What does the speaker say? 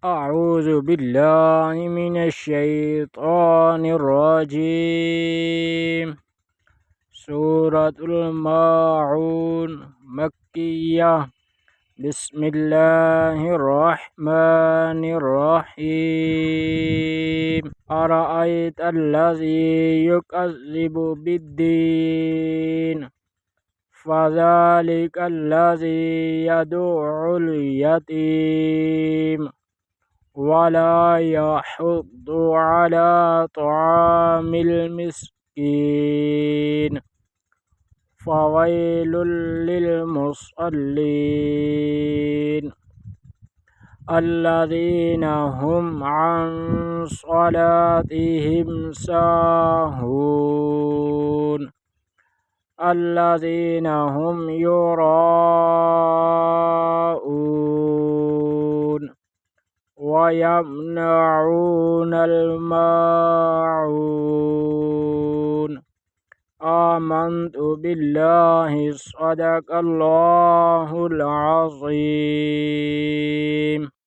أعوذ بالله من الشيطان الرجيم. سورة الماعون مكية. بسم الله الرحمن الرحيم. أرأيت الذي يكذب بالدين فذلك الذي يدعو اليتيم ولا يحض على طعام المسكين فويل للمصلين الذين هم عن صلاتهم ساهون الذين هم يراءون ويمنعون الماعون. آمنت بالله صدق الله العظيم.